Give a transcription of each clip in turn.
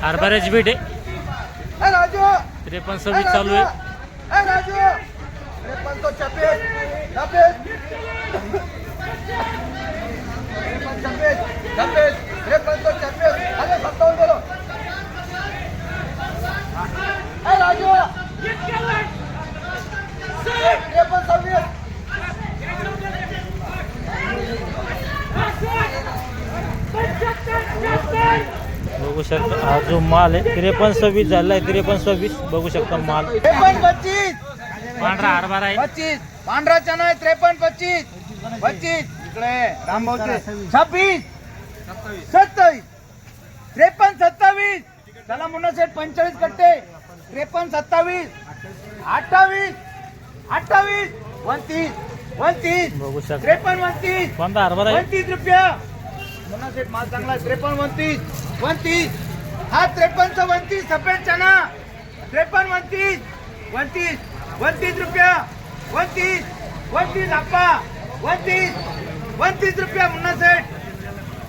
हरभऱ्याची भेट आहे. 53-26 चालू आहे. बघू शकता हा जो माल आहे 53-26 झाला आहे. 53-26 बघू शकता माल. 53-25 पांढरा हरभरा आहे. 25 पांढरा चना आहे. 53-25 25 इकडे रामभाऊचे 26 27 53-27 चला मुन्ना सेठ 45 कट्टे 53-27 28 28 29 29 बघू शकता 53-29 कोणता हरभरा आहे? 29 रुपया मुन्ना सेठ माल चांगला आहे. 53-29 29 हा 53-29 सफेद चना 53-29 29 29 रुपया 29 29 आप्पा 29 29 रुपया मुन्ना सेठ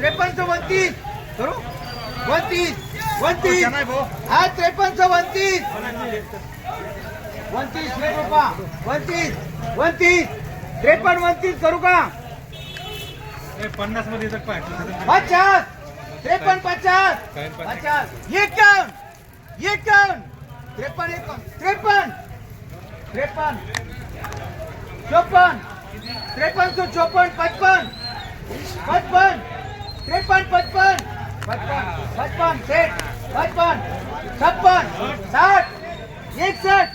53-29 करू 29 29 हा 53-29 29 रुपया 29 29 53-29 करू का 50 मध्ये 50 53-50 50 ये कौन 53 53 54 53-54 55 55 53-55 55 सेठ 55 56 60 61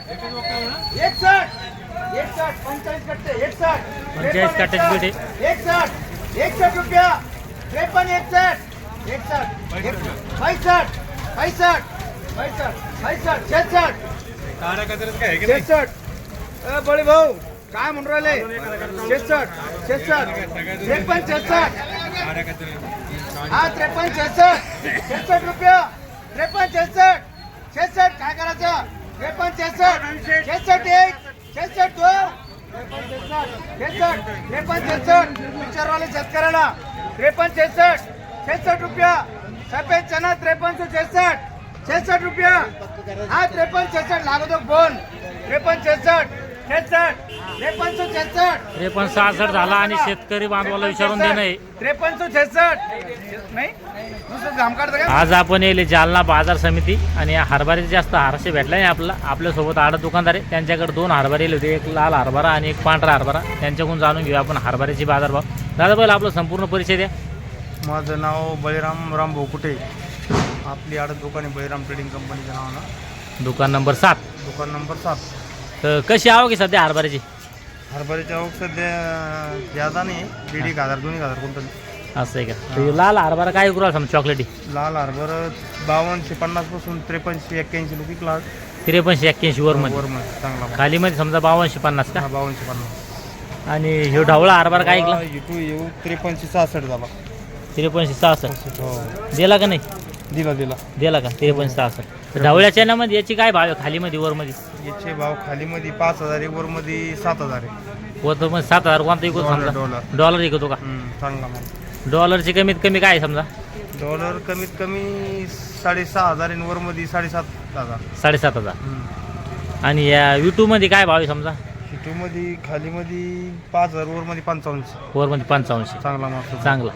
61 45 कट्टे 61 45 कट्ट्याची पेटी. 61 61 रुपया 53 61 61 65 65 65 66 66 बळे भाऊ काय म्हणून राहिले 66 66 63 हा 63 66 रुपया 63 66 काय करायचं 63 66 एक 66 2 63 विचारवाले शेतकऱ्याला 63 66 रुपया सफेद चना 63 66 रुपया हा 63 लागतो फोन 63 63-66 झाला आणि शेतकरी बांधवाला विचारून देणं आहे. 63 नाही नुसतं घाम काढतं का आज आपण येले जालना बाजार समिती आणि या हरभऱ्याचे जास्त हारसे भेटला नाही आपल्यासोबत आडत दुकानदार आहे. त्यांच्याकडे 2 हरभरे येले होते, एक लाल हरभरा आणि एक पांढरा हरभरा. त्यांच्याकडून जाणून घेऊया आपण हरभऱ्याची बाजारभाव. दादा पहिला आपला संपूर्ण परिचय द्या. माझं नाव बळीराम रामभाऊ कुटे. आपली आडत दुकान आहे बळीराम ट्रेडिंग कंपनीच्या नावानं. दुकान नंबर 7. दुकान नंबर 7. तर कशी आवक आहे सध्या हरभऱ्याची? हरभऱ्याची आवक सध्या ज्यादा नाही 1,500 2,000 क्विंटल असं आहे का? तर लाल हरभरा काय करू समजा चॉकलेटी? लाल हरभरा 5250 पासून 5381 रुपये क्लास 53-81 वर मध्ये चांगला खाली मध्ये समजा 5250 का? 5250. आणि हे ढवळा हरभरा काय ऐकला? इथू येऊ 5366 झाला. 53-66 हो दिला का नाही? दिला का 53-66? ढवळ्याच्या मध्ये याची काय भाव आहे खाली मध्ये वर मध्ये? याचे भाव खाली मध्ये 5000 आहे, वर मध्ये 7000 आहे. वर तर 7000 कोणता विकतो समजा? डॉलर विकतो का? चांगला माल. डॉलरची कमीत कमी काय आहे समजा? डॉलर कमीत कमी 6500 आणि वर मध्ये 7500. 7500. आणि या युट्यूब मध्ये काय भाव आहे समजा? सिटू मध्ये खाली मध्ये 5000 वर मध्ये 5500. वर मध्ये 5500. चांगला माल. चांगला.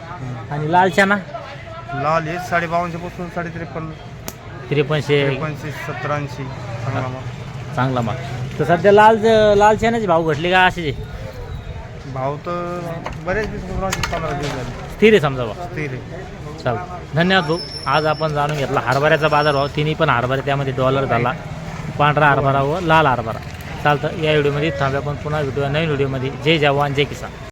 आणि लाल चना लाल हे 5250 पासून 53 53 70 चांगला माल. चांगला माल. तर सध्या लाल चण्याचे भाव घटले का असे? भाव तर बरेच दिवस 15 दिवस झाले स्थिर आहे समजा भाव. स्थिर आहे. चाल धन्यवाद भाऊ. आज आपण जाणून घेतला हरभऱ्याचा बाजारभाव. तिन्ही पण हरभरे, त्यामध्ये डॉलर झाला, पांढरा हरभरा व लाल हरभरा. चालतं. या व्हिडिओमध्ये थांबूया, पण पुन्हा नवीन व्हिडिओमध्ये. जय जवान जय किसान.